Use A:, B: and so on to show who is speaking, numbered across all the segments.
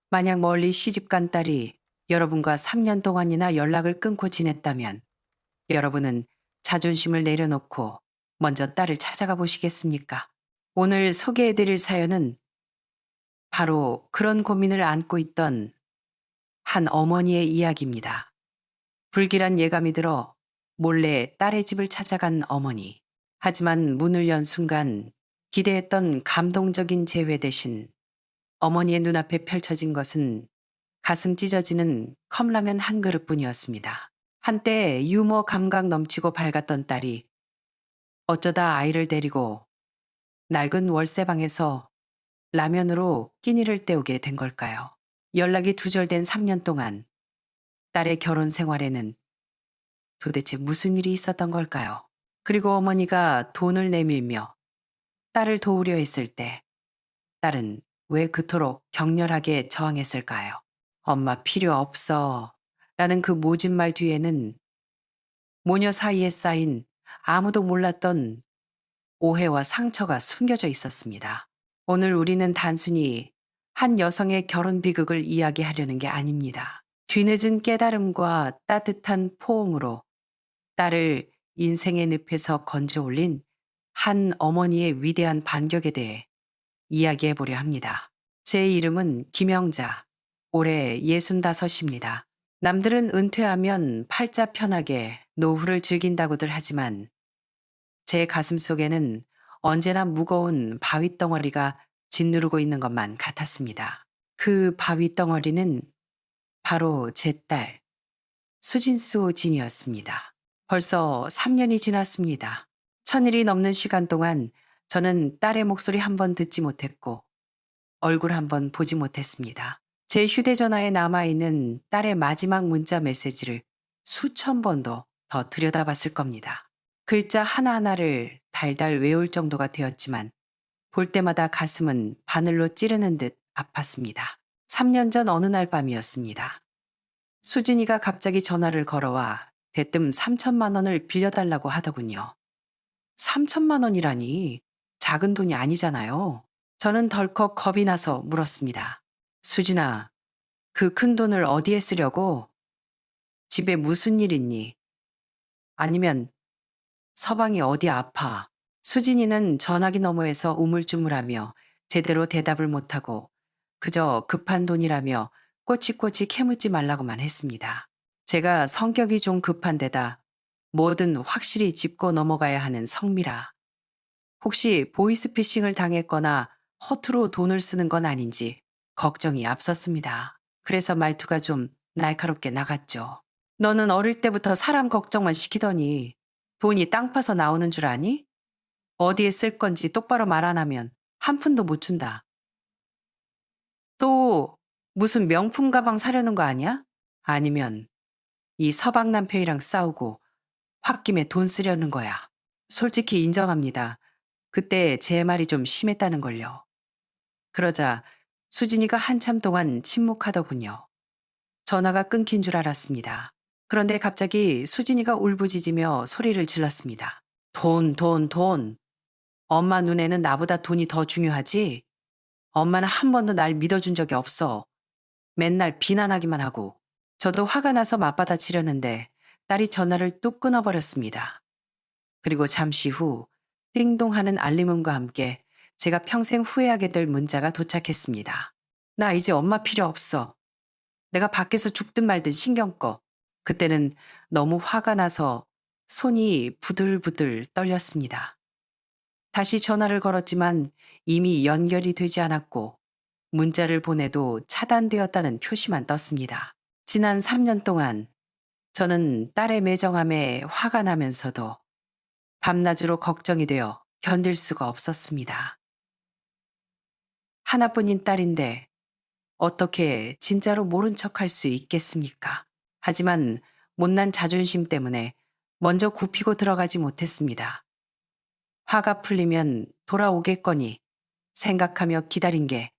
A: 만약 멀리 시집간 딸이 여러분과 3년 동안이나 연락을 끊고 지냈다면 여러분은 자존심을 내려놓고 먼저 딸을 찾아가 보시겠습니까? 오늘 소개해드릴 사연은 바로 그런 고민을 안고 있던 한 어머니의 이야기입니다. 불길한 예감이 들어 몰래 딸의 집을 찾아간 어머니. 하지만 문을 연 순간 기대했던 감동적인 재회 대신 어머니의 눈앞에 펼쳐진 것은 가슴 찢어지는 컵라면 한 그릇뿐이었습니다. 한때 유머 감각 넘치고 밝았던 딸이 어쩌다 아이를 데리고 낡은 월세방에서 라면으로 끼니를 때우게 된 걸까요? 연락이 두절된 3년 동안 딸의 결혼 생활에는 도대체 무슨 일이 있었던 걸까요? 그리고 어머니가 돈을 내밀며 딸을 도우려 했을 때 딸은 왜 그토록 격렬하게 저항했을까요? 엄마 필요 없어 라는 그 모진 말 뒤에는 모녀 사이에 쌓인 아무도 몰랐던 오해와 상처가 숨겨져 있었습니다. 오늘 우리는 단순히 한 여성의 결혼 비극을 이야기하려는 게 아닙니다. 뒤늦은 깨달음과 따뜻한 포옹으로 딸을 인생의 늪에서 건져 올린 한 어머니의 위대한 반격에 대해 이야기해 보려 합니다. 제 이름은 김영자. 올해 65입니다. 남들은 은퇴하면 팔자 편하게 노후를 즐긴다고들 하지만 제 가슴 속에는 언제나 무거운 바위 덩어리가 짓누르고 있는 것만 같았습니다. 그 바위 덩어리는 바로 제 딸, 수진수 진이었습니다. 벌써 3년이 지났습니다. 천일이 넘는 시간 동안 저는 딸의 목소리 한 번 듣지 못했고 얼굴 한 번 보지 못했습니다. 제 휴대전화에 남아있는 딸의 마지막 문자 메시지를 수천 번도 더 들여다봤을 겁니다. 글자 하나하나를 달달 외울 정도가 되었지만 볼 때마다 가슴은 바늘로 찌르는 듯 아팠습니다. 3년 전 어느 날 밤이었습니다. 수진이가 갑자기 전화를 걸어와 대뜸 3천만 원을 빌려달라고 하더군요. 3천만 원이라니 작은 돈이 아니잖아요. 저는 덜컥 겁이 나서 물었습니다. 수진아, 그 큰 돈을 어디에 쓰려고? 집에 무슨 일 있니? 아니면 서방이 어디 아파? 수진이는 전화기 너머에서 우물쭈물하며 제대로 대답을 못하고 그저 급한 돈이라며 꼬치꼬치 캐묻지 말라고만 했습니다. 제가 성격이 좀 급한 데다 뭐든 확실히 짚고 넘어가야 하는 성미라. 혹시 보이스피싱을 당했거나 허투루 돈을 쓰는 건 아닌지 걱정이 앞섰습니다. 그래서 말투가 좀 날카롭게 나갔죠. 너는 어릴 때부터 사람 걱정만 시키더니 돈이 땅 파서 나오는 줄 아니? 어디에 쓸 건지 똑바로 말 안 하면 한 푼도 못 준다. 또 무슨 명품 가방 사려는 거 아니야? 아니면 이 서방 남편이랑 싸우고 홧김에 돈 쓰려는 거야. 솔직히 인정합니다. 그때 제 말이 좀 심했다는 걸요. 그러자 수진이가 한참 동안 침묵하더군요. 전화가 끊긴 줄 알았습니다. 그런데 갑자기 수진이가 울부짖으며 소리를 질렀습니다. 돈, 돈, 돈. 엄마 눈에는 나보다 돈이 더 중요하지? 엄마는 한 번도 날 믿어준 적이 없어. 맨날 비난하기만 하고. 저도 화가 나서 맞받아치려는데 딸이 전화를 뚝 끊어버렸습니다. 그리고 잠시 후 띵동 하는 알림음과 함께 제가 평생 후회하게 될 문자가 도착했습니다. 나 이제 엄마 필요 없어. 내가 밖에서 죽든 말든 신경 꺼. 그때는 너무 화가 나서 손이 부들부들 떨렸습니다. 다시 전화를 걸었지만 이미 연결이 되지 않았고 문자를 보내도 차단되었다는 표시만 떴습니다. 지난 3년 동안 저는 딸의 매정함에 화가 나면서도 밤낮으로 걱정이 되어 견딜 수가 없었습니다. 하나뿐인 딸인데 어떻게 진짜로 모른 척할 수 있겠습니까? 하지만 못난 자존심 때문에 먼저 굽히고 들어가지 못했습니다. 화가 풀리면 돌아오겠거니 생각하며 기다린 게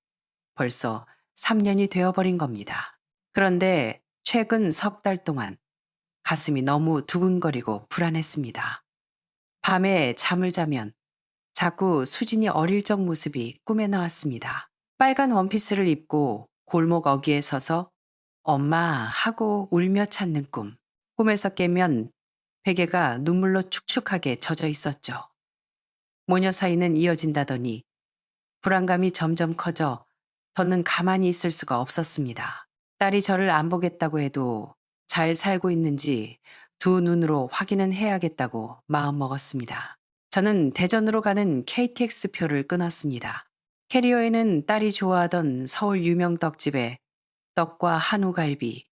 A: 벌써 3년이 되어버린 겁니다. 그런데 최근 석 달 동안 가슴이 너무 두근거리고 불안했습니다. 밤에 잠을 자면 자꾸 수진이 어릴 적 모습이 꿈에 나왔습니다. 빨간 원피스를 입고 골목 어귀에 서서 엄마 하고 울며 찾는 꿈. 꿈에서 깨면 베개가 눈물로 축축하게 젖어 있었죠. 모녀 사이는 이어진다더니 불안감이 점점 커져 더는 가만히 있을 수가 없었습니다. 딸이 저를 안 보겠다고 해도 잘 살고 있는지 두 눈으로 확인은 해야겠다고 마음먹었습니다. 저는 대전으로 가는 KTX 표를 끊었습니다. 캐리어에는 딸이 좋아하던 서울 유명 떡집에 떡과 한우갈비,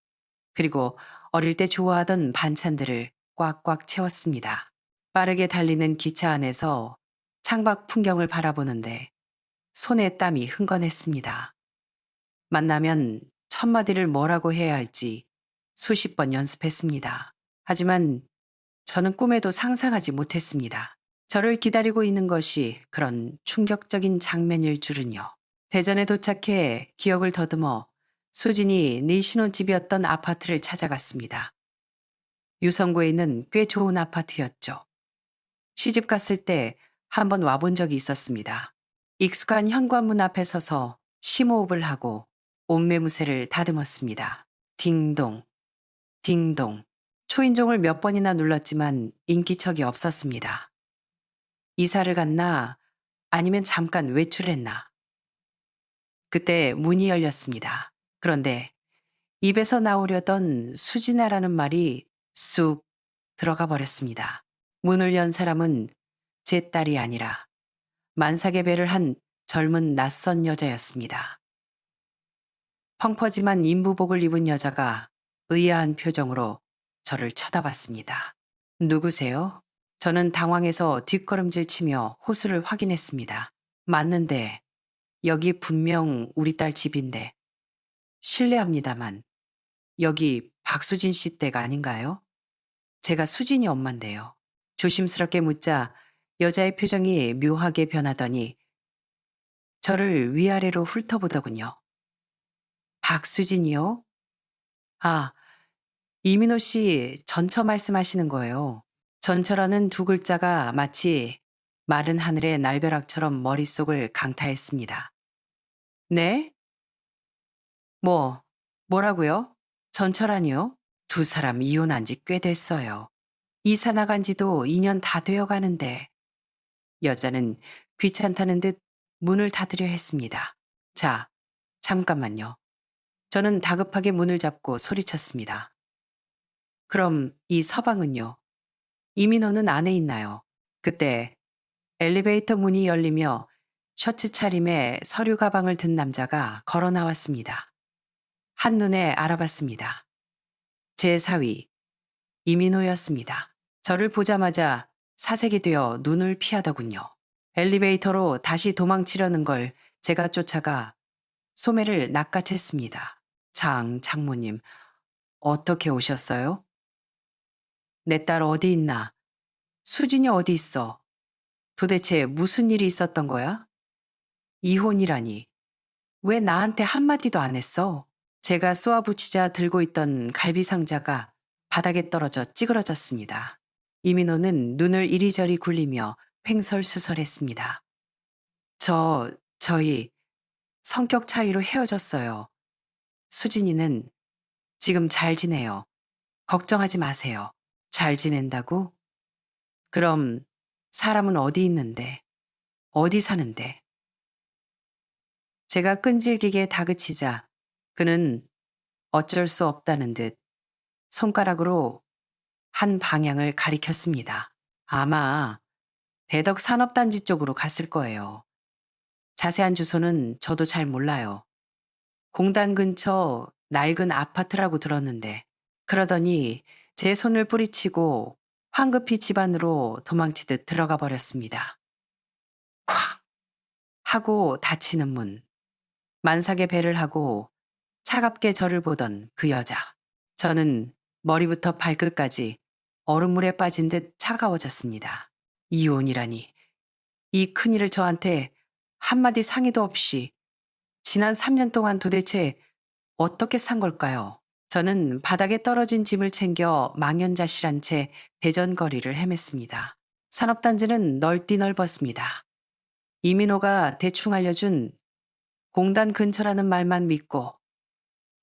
A: 그리고 어릴 때 좋아하던 반찬들을 꽉꽉 채웠습니다. 빠르게 달리는 기차 안에서 창밖 풍경을 바라보는데 손에 땀이 흥건했습니다. 만나면 첫마디를 뭐라고 해야 할지 수십 번 연습했습니다. 하지만 저는 꿈에도 상상하지 못했습니다. 저를 기다리고 있는 것이 그런 충격적인 장면일 줄은요. 대전에 도착해 기억을 더듬어 수진이 네 신혼집이었던 아파트를 찾아갔습니다. 유성구에 있는 꽤 좋은 아파트였죠. 시집 갔을 때 한번 와본 적이 있었습니다. 익숙한 현관문 앞에 서서 심호흡을 하고 옷매무새를 다듬었습니다. 딩동, 딩동. 초인종을 몇 번이나 눌렀지만 인기척이 없었습니다. 이사를 갔나 아니면 잠깐 외출했나. 그때 문이 열렸습니다. 그런데 입에서 나오려던 수진아라는 말이 쑥 들어가 버렸습니다. 문을 연 사람은 제 딸이 아니라 만삭의 배를 한 젊은 낯선 여자였습니다. 펑퍼짐한 인부복을 입은 여자가 의아한 표정으로 저를 쳐다봤습니다. 누구세요? 저는 당황해서 뒷걸음질 치며 호수를 확인했습니다. 맞는데 여기 분명 우리 딸 집인데. 실례합니다만 여기 박수진 씨 댁 아닌가요? 제가 수진이 엄마인데요. 조심스럽게 묻자 여자의 표정이 묘하게 변하더니 저를 위아래로 훑어보더군요. 박수진이요? 아, 이민호 씨 전처 말씀하시는 거예요. 전처라는 두 글자가 마치 마른 하늘의 날벼락처럼 머릿속을 강타했습니다. 네? 뭐, 뭐라고요? 전처라니요? 두 사람 이혼한 지 꽤 됐어요. 이사 나간 지도 2년 다 되어 가는데. 여자는 귀찮다는 듯 문을 닫으려 했습니다. 자, 잠깐만요. 저는 다급하게 문을 잡고 소리쳤습니다. 그럼 이 서방은요? 이민호는 안에 있나요? 그때 엘리베이터 문이 열리며 셔츠 차림에 서류 가방을 든 남자가 걸어 나왔습니다. 한눈에 알아봤습니다. 제 사위, 이민호였습니다. 저를 보자마자 사색이 되어 눈을 피하더군요. 엘리베이터로 다시 도망치려는 걸 제가 쫓아가 소매를 낚아챘습니다. 장모님, 어떻게 오셨어요? 내 딸 어디 있나? 수진이 어디 있어? 도대체 무슨 일이 있었던 거야? 이혼이라니. 왜 나한테 한마디도 안 했어? 제가 쏘아붙이자 들고 있던 갈비 상자가 바닥에 떨어져 찌그러졌습니다. 이민호는 눈을 이리저리 굴리며 횡설수설했습니다. 저희 성격 차이로 헤어졌어요. 수진이는 지금 잘 지내요. 걱정하지 마세요. 잘 지낸다고? 그럼 사람은 어디 있는데? 어디 사는데? 제가 끈질기게 다그치자 그는 어쩔 수 없다는 듯 손가락으로 한 방향을 가리켰습니다. 아마 대덕 산업단지 쪽으로 갔을 거예요. 자세한 주소는 저도 잘 몰라요. 공단 근처 낡은 아파트라고 들었는데 그러더니 제 손을 뿌리치고 황급히 집 안으로 도망치듯 들어가 버렸습니다. 쾅! 하고 닫히는 문. 만삭의 배를 하고 차갑게 저를 보던 그 여자. 저는 머리부터 발끝까지 얼음물에 빠진 듯 차가워졌습니다. 이혼이라니. 이 큰일을 저한테 한마디 상의도 없이 지난 3년 동안 도대체 어떻게 산 걸까요? 저는 바닥에 떨어진 짐을 챙겨 망연자실한 채 대전 거리를 헤맸습니다. 산업단지는 넓디 넓었습니다. 이민호가 대충 알려준 공단 근처라는 말만 믿고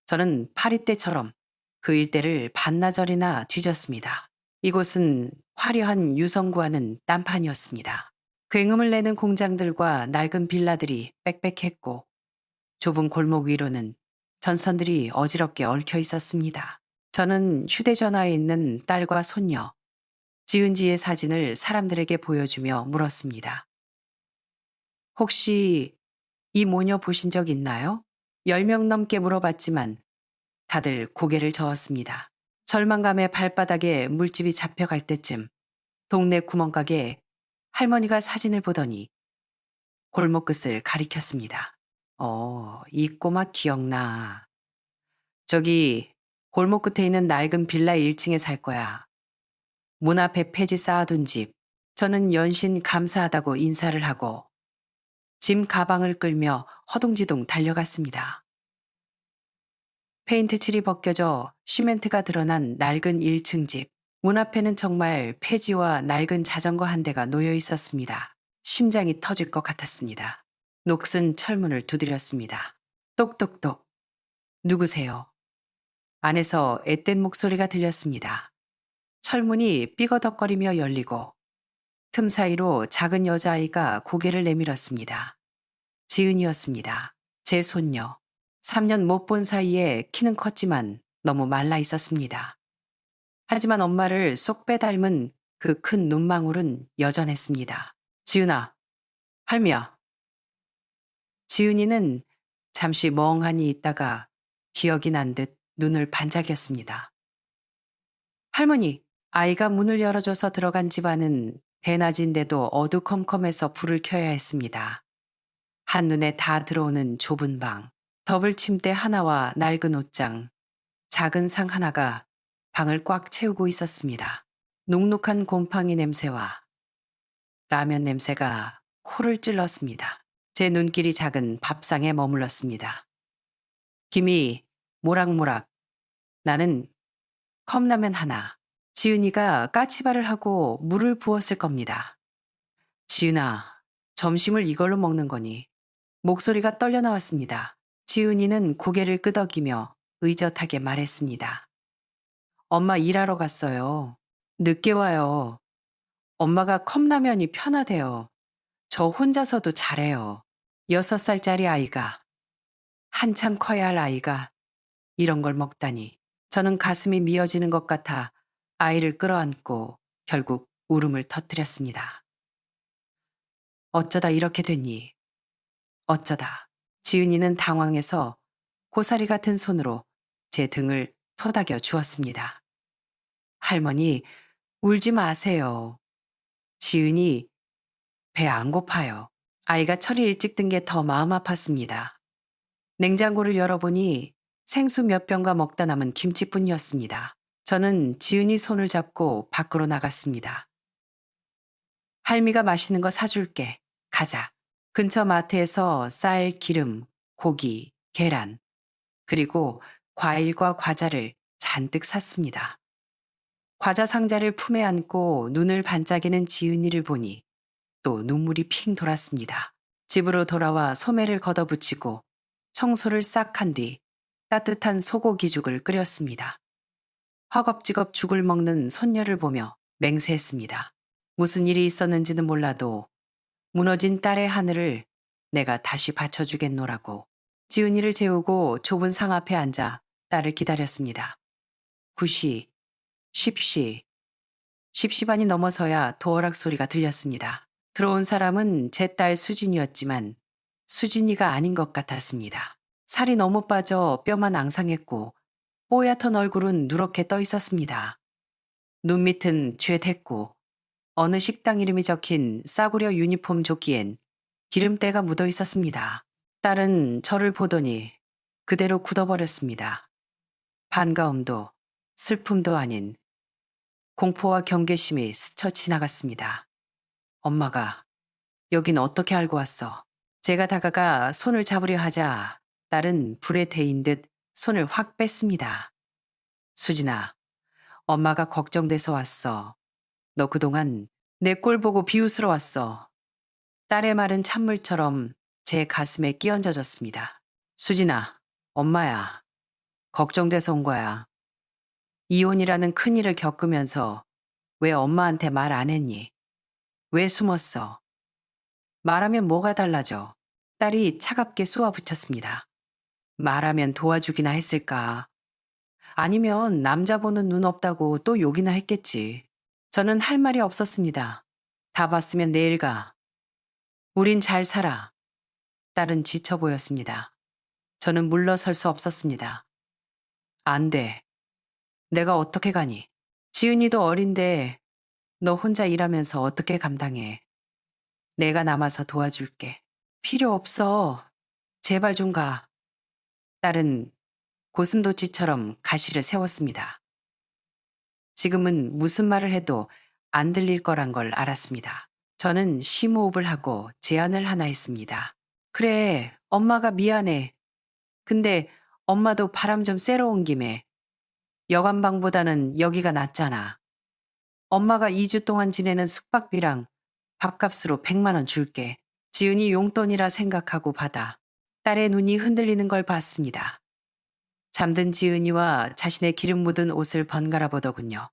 A: 저는 파리 때처럼 그 일대를 반나절이나 뒤졌습니다. 이곳은 화려한 유성구하는 딴판이었습니다. 굉음을 내는 공장들과 낡은 빌라들이 빽빽했고 좁은 골목 위로는 전선들이 어지럽게 얽혀 있었습니다. 저는 휴대전화에 있는 딸과 손녀, 지은지의 사진을 사람들에게 보여주며 물었습니다. 혹시 이 모녀 보신 적 있나요? 10명 넘게 물어봤지만 다들 고개를 저었습니다. 절망감에 발바닥에 물집이 잡혀갈 때쯤 동네 구멍가게에 할머니가 사진을 보더니 골목 끝을 가리켰습니다. 이 꼬마 기억나. 저기 골목 끝에 있는 낡은 빌라 1층에 살 거야. 문 앞에 폐지 쌓아둔 집. 저는 연신 감사하다고 인사를 하고 짐 가방을 끌며 허둥지둥 달려갔습니다. 페인트 칠이 벗겨져 시멘트가 드러난 낡은 1층 집. 문 앞에는 정말 폐지와 낡은 자전거 한 대가 놓여 있었습니다. 심장이 터질 것 같았습니다. 녹슨 철문을 두드렸습니다. 똑똑똑. 누구세요? 안에서 앳된 목소리가 들렸습니다. 철문이 삐거덕거리며 열리고 틈 사이로 작은 여자아이가 고개를 내밀었습니다. 지은이었습니다. 제 손녀. 3년 못 본 사이에 키는 컸지만 너무 말라 있었습니다. 하지만 엄마를 쏙 빼닮은 그 큰 눈망울은 여전했습니다. 지은아, 할미야. 지은이는 잠시 멍하니 있다가 기억이 난 듯 눈을 반짝였습니다. 할머니, 아이가 문을 열어줘서 들어간 집안은 대낮인데도 어두컴컴해서 불을 켜야 했습니다. 한눈에 다 들어오는 좁은 방, 더블 침대 하나와 낡은 옷장, 작은 상 하나가 방을 꽉 채우고 있었습니다. 눅눅한 곰팡이 냄새와 라면 냄새가 코를 찔렀습니다. 제 눈길이 작은 밥상에 머물렀습니다. 김이 모락모락. 나는 컵라면 하나. 지은이가 까치발을 하고 물을 부었을 겁니다. 지은아, 점심을 이걸로 먹는 거니? 목소리가 떨려 나왔습니다. 지은이는 고개를 끄덕이며 의젓하게 말했습니다. 엄마 일하러 갔어요. 늦게 와요. 엄마가 컵라면이 편하대요. 저 혼자서도 잘해요. 6살짜리 아이가, 한참 커야 할 아이가 이런 걸 먹다니. 저는 가슴이 미어지는 것 같아 아이를 끌어안고 결국 울음을 터뜨렸습니다. 어쩌다 이렇게 됐니? 어쩌다. 지은이는 당황해서 고사리 같은 손으로 제 등을 토닥여 주었습니다. 할머니, 울지 마세요. 지은이 배 안 고파요. 아이가 철이 일찍 든 게 더 마음 아팠습니다. 냉장고를 열어보니 생수 몇 병과 먹다 남은 김치뿐이었습니다. 저는 지은이 손을 잡고 밖으로 나갔습니다. 할미가 맛있는 거 사줄게. 가자. 근처 마트에서 쌀, 기름, 고기, 계란, 그리고 과일과 과자를 잔뜩 샀습니다. 과자 상자를 품에 안고 눈을 반짝이는 지은이를 보니 또 눈물이 핑 돌았습니다. 집으로 돌아와 소매를 걷어붙이고 청소를 싹 한 뒤 따뜻한 소고기죽을 끓였습니다. 허겁지겁 죽을 먹는 손녀를 보며 맹세했습니다. 무슨 일이 있었는지는 몰라도 무너진 딸의 하늘을 내가 다시 받쳐주겠노라고. 지은이를 재우고 좁은 상 앞에 앉아 딸을 기다렸습니다. 9시, 10시, 10시 반이 넘어서야 도어락 소리가 들렸습니다. 들어온 사람은 제 딸 수진이었지만 수진이가 아닌 것 같았습니다. 살이 너무 빠져 뼈만 앙상했고 뽀얗던 얼굴은 누렇게 떠 있었습니다. 눈 밑은 죄됐고 어느 식당 이름이 적힌 싸구려 유니폼 조끼엔 기름때가 묻어 있었습니다. 딸은 저를 보더니 그대로 굳어버렸습니다. 반가움도 슬픔도 아닌 공포와 경계심이 스쳐 지나갔습니다. 엄마가 여긴 어떻게 알고 왔어? 제가 다가가 손을 잡으려 하자 딸은 불에 데인 듯 손을 확 뺐습니다. 수진아, 엄마가 걱정돼서 왔어. 너 그동안 내 꼴 보고 비웃으러왔어. 딸의 말은 찬물처럼 제 가슴에 끼얹어졌습니다. 수진아, 엄마야. 걱정돼서 온 거야. 이혼이라는 큰일을 겪으면서 왜 엄마한테 말 안 했니? 왜 숨었어? 말하면 뭐가 달라져? 딸이 차갑게 쏘아붙였습니다. 말하면 도와주기나 했을까? 아니면 남자 보는 눈 없다고 또 욕이나 했겠지. 저는 할 말이 없었습니다. 다 봤으면 내일 가. 우린 잘 살아. 딸은 지쳐 보였습니다. 저는 물러설 수 없었습니다. 안 돼. 내가 어떻게 가니? 지은이도 어린데 너 혼자 일하면서 어떻게 감당해? 내가 남아서 도와줄게. 필요 없어. 제발 좀 가. 딸은 고슴도치처럼 가시를 세웠습니다. 지금은 무슨 말을 해도 안 들릴 거란 걸 알았습니다. 저는 심호흡을 하고 제안을 하나 했습니다. 그래, 엄마가 미안해. 근데 엄마도 바람 좀 쐬러 온 김에 여관방보다는 여기가 낫잖아. 엄마가 2주 동안 지내는 숙박비랑 밥값으로 100만 원 줄게. 지은이 용돈이라 생각하고 받아. 딸의 눈이 흔들리는 걸 봤습니다. 잠든 지은이와 자신의 기름 묻은 옷을 번갈아 보더군요.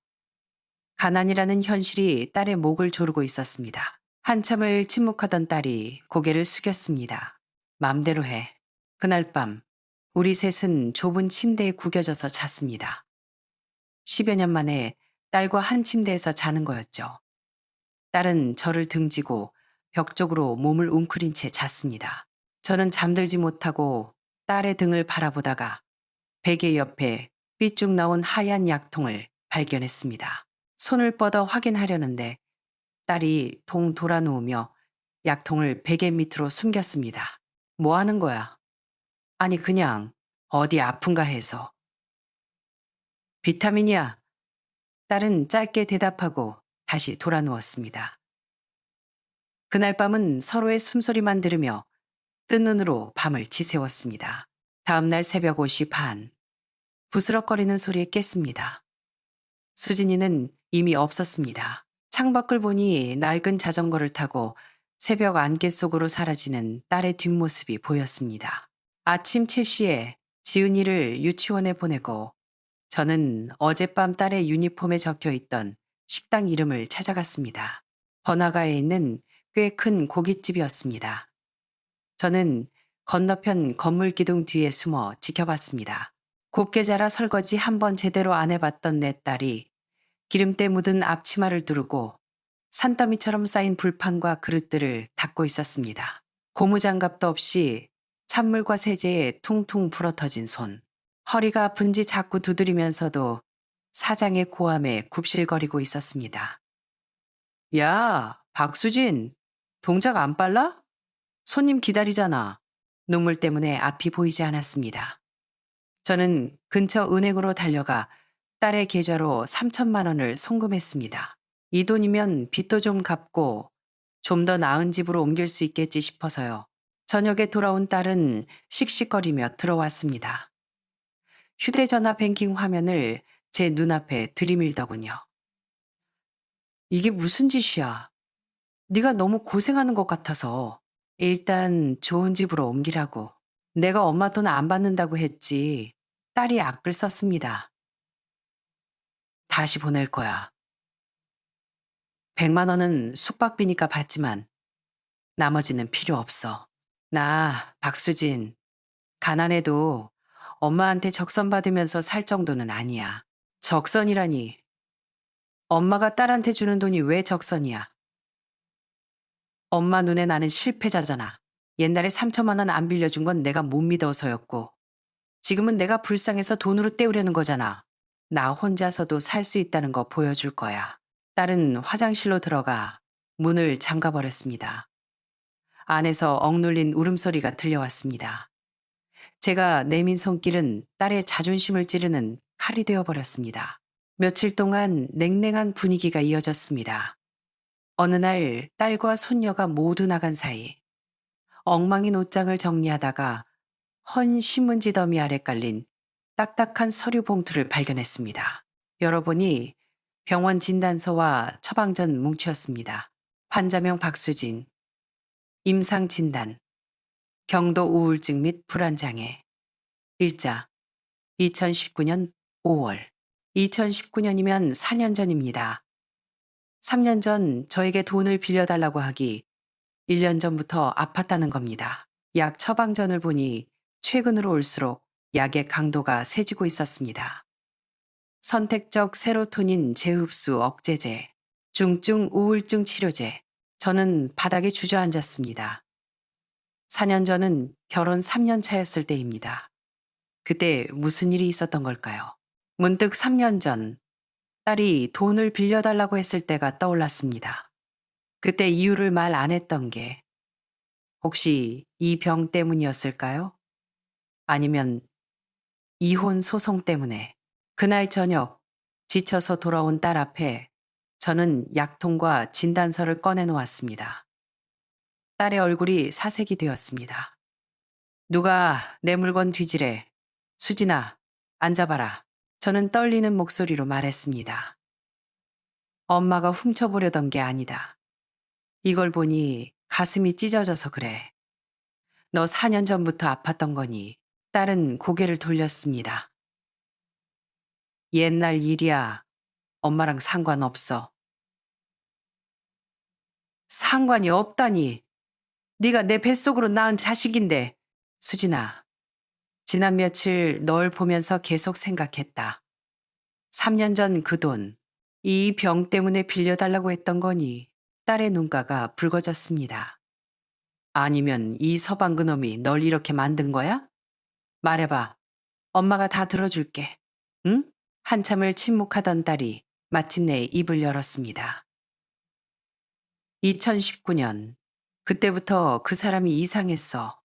A: 가난이라는 현실이 딸의 목을 조르고 있었습니다. 한참을 침묵하던 딸이 고개를 숙였습니다. 맘대로 해. 그날 밤 우리 셋은 좁은 침대에 구겨져서 잤습니다. 10여 년 만에 딸과 한 침대에서 자는 거였죠. 딸은 저를 등지고 벽 쪽으로 몸을 웅크린 채 잤습니다. 저는 잠들지 못하고 딸의 등을 바라보다가 베개 옆에 삐쭉 나온 하얀 약통을 발견했습니다. 손을 뻗어 확인하려는데 딸이 동 돌아 누우며 약통을 베개 밑으로 숨겼습니다. 뭐 하는 거야? 아니, 그냥 어디 아픈가 해서. 비타민이야. 딸은 짧게 대답하고 다시 돌아 누웠습니다. 그날 밤은 서로의 숨소리만 들으며 뜬 눈으로 밤을 지새웠습니다. 다음날 새벽 5시 반, 부스럭거리는 소리에 깼습니다. 수진이는 이미 없었습니다. 창밖을 보니 낡은 자전거를 타고 새벽 안개 속으로 사라지는 딸의 뒷모습이 보였습니다. 아침 7시에 지은이를 유치원에 보내고 저는 어젯밤 딸의 유니폼에 적혀 있던 식당 이름을 찾아갔습니다. 번화가에 있는 꽤 큰 고깃집이었습니다. 저는 건너편 건물 기둥 뒤에 숨어 지켜봤습니다. 곱게 자라 설거지 한 번 제대로 안 해봤던 내 딸이 기름때 묻은 앞치마를 두르고 산더미처럼 쌓인 불판과 그릇들을 닦고 있었습니다. 고무장갑도 없이 찬물과 세제에 퉁퉁 불어터진 손. 허리가 아픈지 자꾸 두드리면서도 사장의 고함에 굽실거리고 있었습니다. 야, 박수진, 동작 안 빨라? 손님 기다리잖아. 눈물 때문에 앞이 보이지 않았습니다. 저는 근처 은행으로 달려가 딸의 계좌로 3천만 원을 송금했습니다. 이 돈이면 빚도 좀 갚고 좀 더 나은 집으로 옮길 수 있겠지 싶어서요. 저녁에 돌아온 딸은 씩씩거리며 들어왔습니다. 휴대전화 뱅킹 화면을 제 눈앞에 들이밀더군요. 이게 무슨 짓이야? 네가 너무 고생하는 것 같아서 일단 좋은 집으로 옮기라고. 내가 엄마 돈 안 받는다고 했지. 딸이 악을 썼습니다. 다시 보낼 거야. 100만 원은 숙박비니까 받지만 나머지는 필요 없어. 나, 박수진, 가난해도 엄마한테 적선 받으면서 살 정도는 아니야. 적선이라니. 엄마가 딸한테 주는 돈이 왜 적선이야? 엄마 눈에 나는 실패자잖아. 옛날에 3천만 원 안 빌려준 건 내가 못 믿어서였고, 지금은 내가 불쌍해서 돈으로 때우려는 거잖아. 나 혼자서도 살 수 있다는 거 보여줄 거야. 딸은 화장실로 들어가 문을 잠가버렸습니다. 안에서 억눌린 울음소리가 들려왔습니다. 제가 내민 손길은 딸의 자존심을 찌르는 칼이 되어버렸습니다. 며칠 동안 냉랭한 분위기가 이어졌습니다. 어느 날 딸과 손녀가 모두 나간 사이 엉망인 옷장을 정리하다가 헌 신문지 더미 아래 깔린 딱딱한 서류 봉투를 발견했습니다. 열어보니 병원 진단서와 처방전 뭉치였습니다. 환자명 박수진, 임상 진단, 경도 우울증 및 불안장애, 일자, 2019년 5월. 2019년이면 4년 전입니다. 3년 전 저에게 돈을 빌려달라고 하기 1년 전부터 아팠다는 겁니다. 약 처방전을 보니 최근으로 올수록 약의 강도가 세지고 있었습니다. 선택적 세로토닌 재흡수 억제제, 중증 우울증 치료제. 저는 바닥에 주저앉았습니다. 4년 전은 결혼 3년 차였을 때입니다. 그때 무슨 일이 있었던 걸까요? 문득 3년 전 딸이 돈을 빌려달라고 했을 때가 떠올랐습니다. 그때 이유를 말 안 했던 게 혹시 이 병 때문이었을까요? 아니면 이혼 소송 때문에? 그날 저녁 지쳐서 돌아온 딸 앞에 저는 약통과 진단서를 꺼내 놓았습니다. 딸의 얼굴이 사색이 되었습니다. 누가 내 물건 뒤지래. 수진아, 앉아봐라. 저는 떨리는 목소리로 말했습니다. 엄마가 훔쳐보려던 게 아니다. 이걸 보니 가슴이 찢어져서 그래. 너 4년 전부터 아팠던 거니. 딸은 고개를 돌렸습니다. 옛날 일이야. 엄마랑 상관없어. 상관이 없다니. 네가 내 뱃속으로 낳은 자식인데. 수진아, 지난 며칠 널 보면서 계속 생각했다. 3년 전 그 돈, 이 병 때문에 빌려달라고 했던 거니. 딸의 눈가가 붉어졌습니다. 아니면 이 서방그 놈이 널 이렇게 만든 거야? 말해봐. 엄마가 다 들어줄게. 응? 한참을 침묵하던 딸이 마침내 입을 열었습니다. 2019년. 그때부터 그 사람이 이상했어.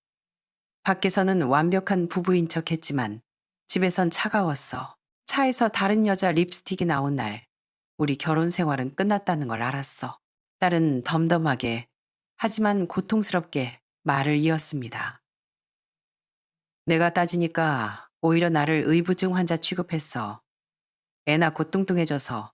A: 밖에서는 완벽한 부부인 척 했지만 집에선 차가웠어. 차에서 다른 여자 립스틱이 나온 날, 우리 결혼 생활은 끝났다는 걸 알았어. 딸은 덤덤하게, 하지만 고통스럽게 말을 이었습니다. 내가 따지니까 오히려 나를 의부증 환자 취급했어. 애 낳고 뚱뚱해져서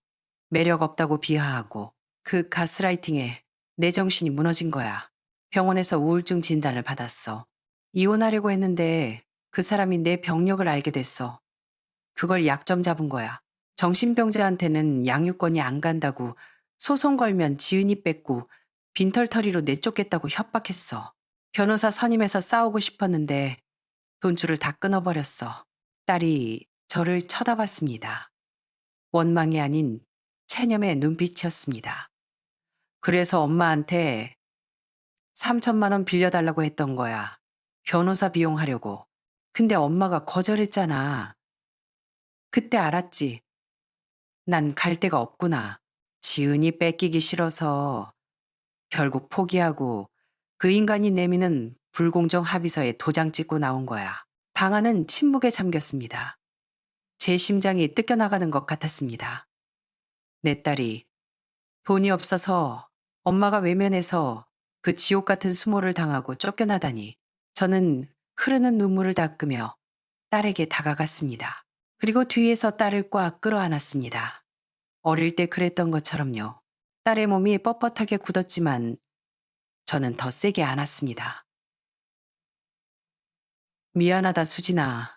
A: 매력 없다고 비하하고 그 가스라이팅에 내 정신이 무너진 거야. 병원에서 우울증 진단을 받았어. 이혼하려고 했는데 그 사람이 내 병력을 알게 됐어. 그걸 약점 잡은 거야. 정신병자한테는 양육권이 안 간다고 소송 걸면 지은이 뺏고 빈털터리로 내쫓겠다고 협박했어. 변호사 선임해서 싸우고 싶었는데 돈줄을 다 끊어버렸어. 딸이 저를 쳐다봤습니다. 원망이 아닌 체념의 눈빛이었습니다. 그래서 엄마한테 3천만 원 빌려달라고 했던 거야. 변호사 비용 하려고. 근데 엄마가 거절했잖아. 그때 알았지. 난 갈 데가 없구나. 지은이 뺏기기 싫어서 결국 포기하고 그 인간이 내미는 불공정 합의서에 도장 찍고 나온 거야. 방안은 침묵에 잠겼습니다. 제 심장이 뜯겨나가는 것 같았습니다. 내 딸이 돈이 없어서 엄마가 외면해서 그 지옥 같은 수모를 당하고 쫓겨나다니. 저는 흐르는 눈물을 닦으며 딸에게 다가갔습니다. 그리고 뒤에서 딸을 꽉 끌어안았습니다. 어릴 때 그랬던 것처럼요. 딸의 몸이 뻣뻣하게 굳었지만 저는 더 세게 안았습니다. 미안하다, 수진아.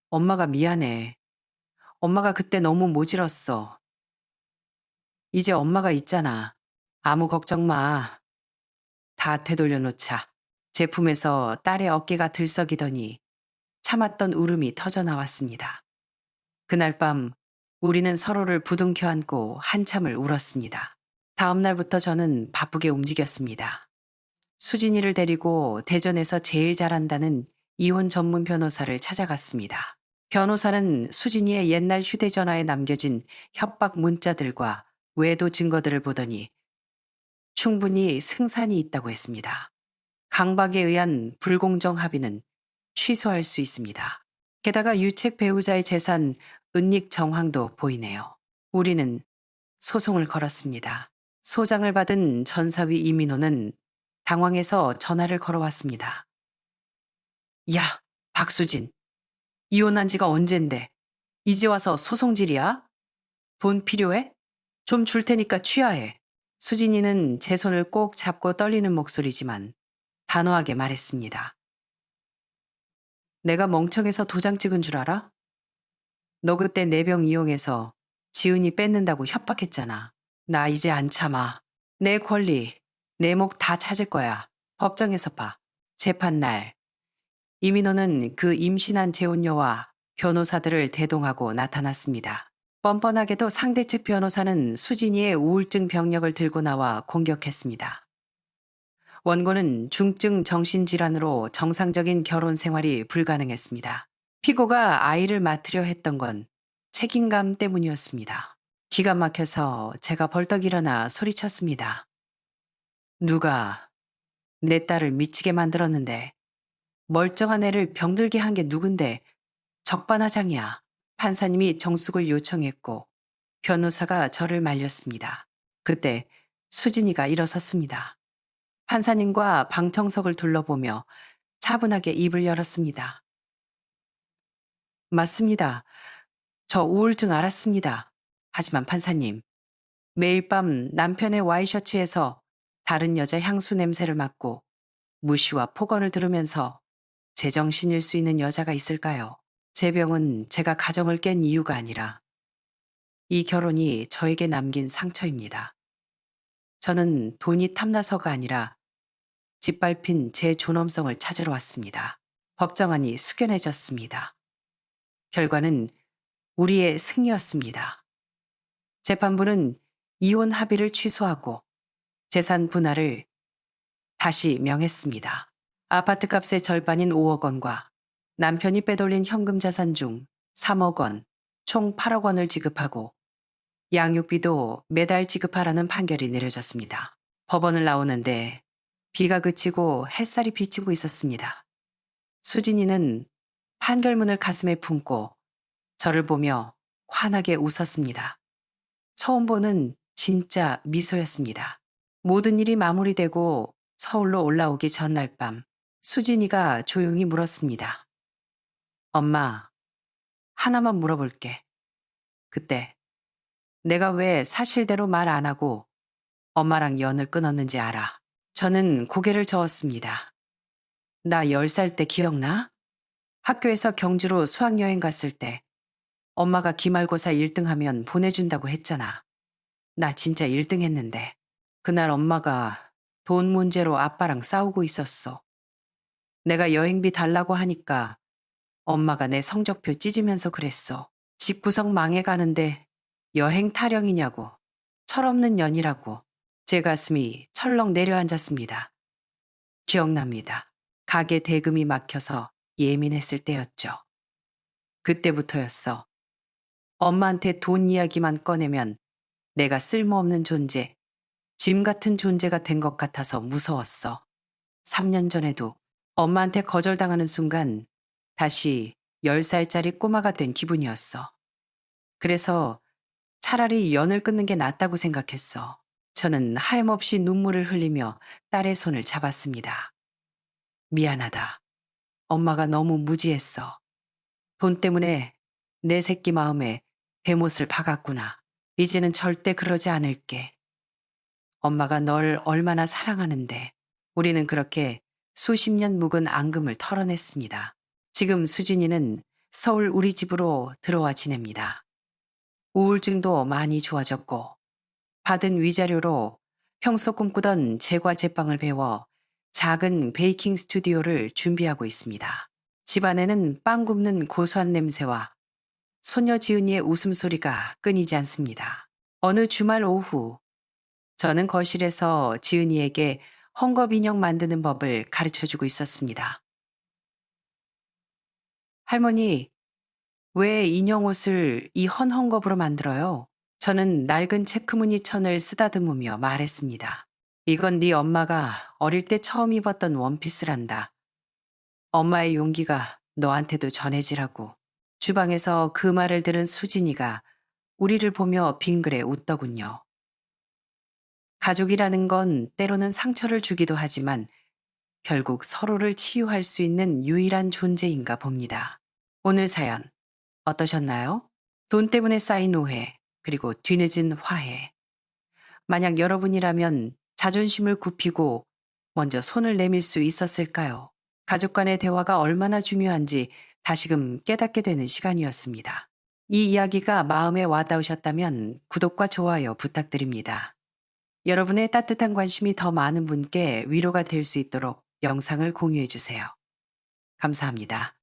A: 엄마가 미안해. 엄마가 그때 너무 모질었어. 이제 엄마가 있잖아. 아무 걱정 마. 다 되돌려놓자. 제품에서 딸의 어깨가 들썩이더니 참았던 울음이 터져 나왔습니다. 그날 밤 우리는 서로를 부둥켜 안고 한참을 울었습니다. 다음 날부터 저는 바쁘게 움직였습니다. 수진이를 데리고 대전에서 제일 잘한다는 이혼 전문 변호사를 찾아갔습니다. 변호사는 수진이의 옛날 휴대전화에 남겨진 협박 문자들과 외도 증거들을 보더니 충분히 승산이 있다고 했습니다. 강박에 의한 불공정 합의는 취소할 수 있습니다. 게다가 유책 배우자의 재산 은닉 정황도 보이네요. 우리는 소송을 걸었습니다. 소장을 받은 전사위 이민호는 당황해서 전화를 걸어왔습니다. 야, 박수진. 이혼한 지가 언젠데 이제 와서 소송질이야? 돈 필요해? 좀 줄 테니까 취하해. 수진이는 제 손을 꼭 잡고 떨리는 목소리지만 단호하게 말했습니다. 내가 멍청해서 도장 찍은 줄 알아? 너 그때 내 병 이용해서 지은이 뺏는다고 협박했잖아. 나 이제 안 참아. 내 권리, 내 목 다 찾을 거야. 법정에서 봐. 재판 날. 이민호는 그 임신한 재혼녀와 변호사들을 대동하고 나타났습니다. 뻔뻔하게도 상대 측 변호사는 수진이의 우울증 병력을 들고 나와 공격했습니다. 원고는 중증 정신질환으로 정상적인 결혼 생활이 불가능했습니다. 피고가 아이를 맡으려 했던 건 책임감 때문이었습니다. 기가 막혀서 제가 벌떡 일어나 소리쳤습니다. 누가 내 딸을 미치게 만들었는데 멀쩡한 애를 병들게 한 게 누군데 적반하장이야. 판사님이 정숙을 요청했고 변호사가 저를 말렸습니다. 그때 수진이가 일어섰습니다. 판사님과 방청석을 둘러보며 차분하게 입을 열었습니다. 맞습니다. 저 우울증 알았습니다. 하지만 판사님, 매일 밤 남편의 와이셔츠에서 다른 여자 향수 냄새를 맡고 무시와 폭언을 들으면서 제정신일 수 있는 여자가 있을까요? 제 병은 제가 가정을 깬 이유가 아니라 이 결혼이 저에게 남긴 상처입니다. 저는 돈이 탐나서가 아니라 짓밟힌 제 존엄성을 찾으러 왔습니다. 법정안이 숙연해졌습니다. 결과는 우리의 승리였습니다. 재판부는 이혼 합의를 취소하고 재산 분할을 다시 명했습니다. 아파트 값의 절반인 5억 원과 남편이 빼돌린 현금 자산 중 3억 원, 총 8억 원을 지급하고 양육비도 매달 지급하라는 판결이 내려졌습니다. 법원을 나오는데 비가 그치고 햇살이 비치고 있었습니다. 수진이는 판결문을 가슴에 품고 저를 보며 환하게 웃었습니다. 처음 보는 진짜 미소였습니다. 모든 일이 마무리되고 서울로 올라오기 전날 밤 수진이가 조용히 물었습니다. 엄마, 하나만 물어볼게. 그때 내가 왜 사실대로 말 안 하고 엄마랑 연을 끊었는지 알아. 저는 고개를 저었습니다. 나 10살 때 기억나? 학교에서 경주로 수학여행 갔을 때 엄마가 기말고사 1등 하면 보내준다고 했잖아. 나 진짜 1등 했는데 그날 엄마가 돈 문제로 아빠랑 싸우고 있었어. 내가 여행비 달라고 하니까 엄마가 내 성적표 찢으면서 그랬어. 집 구석 망해가는데 여행 타령이냐고. 철없는 년이라고. 제 가슴이 철렁 내려앉았습니다. 기억납니다. 가게 대금이 막혀서 예민했을 때였죠. 그때부터였어. 엄마한테 돈 이야기만 꺼내면 내가 쓸모없는 존재, 짐 같은 존재가 된 것 같아서 무서웠어. 3년 전에도 엄마한테 거절당하는 순간 다시 10살짜리 꼬마가 된 기분이었어. 그래서 차라리 연을 끊는 게 낫다고 생각했어. 저는 하염없이 눈물을 흘리며 딸의 손을 잡았습니다. 미안하다. 엄마가 너무 무지했어. 돈 때문에 내 새끼 마음에 대못을 박았구나. 이제는 절대 그러지 않을게. 엄마가 널 얼마나 사랑하는데. 우리는 그렇게 수십 년 묵은 앙금을 털어냈습니다. 지금 수진이는 서울 우리 집으로 들어와 지냅니다. 우울증도 많이 좋아졌고 받은 위자료로 평소 꿈꾸던 제과 제빵을 배워 작은 베이킹 스튜디오를 준비하고 있습니다. 집안에는 빵 굽는 고소한 냄새와 소녀 지은이의 웃음소리가 끊이지 않습니다. 어느 주말 오후 저는 거실에서 지은이에게 헝겊 인형 만드는 법을 가르쳐주고 있었습니다. 할머니, 왜 인형 옷을 이 헝겊으로 만들어요? 저는 낡은 체크무늬 천을 쓰다듬으며 말했습니다. 이건 네 엄마가 어릴 때 처음 입었던 원피스란다. 엄마의 용기가 너한테도 전해지라고. 주방에서 그 말을 들은 수진이가 우리를 보며 빙그레 웃더군요. 가족이라는 건 때로는 상처를 주기도 하지만 결국 서로를 치유할 수 있는 유일한 존재인가 봅니다. 오늘 사연 어떠셨나요? 돈 때문에 쌓인 오해, 그리고 뒤늦은 화해. 만약 여러분이라면 자존심을 굽히고 먼저 손을 내밀 수 있었을까요? 가족 간의 대화가 얼마나 중요한지 다시금 깨닫게 되는 시간이었습니다. 이 이야기가 마음에 와닿으셨다면 구독과 좋아요 부탁드립니다. 여러분의 따뜻한 관심이 더 많은 분께 위로가 될 수 있도록 영상을 공유해 주세요. 감사합니다.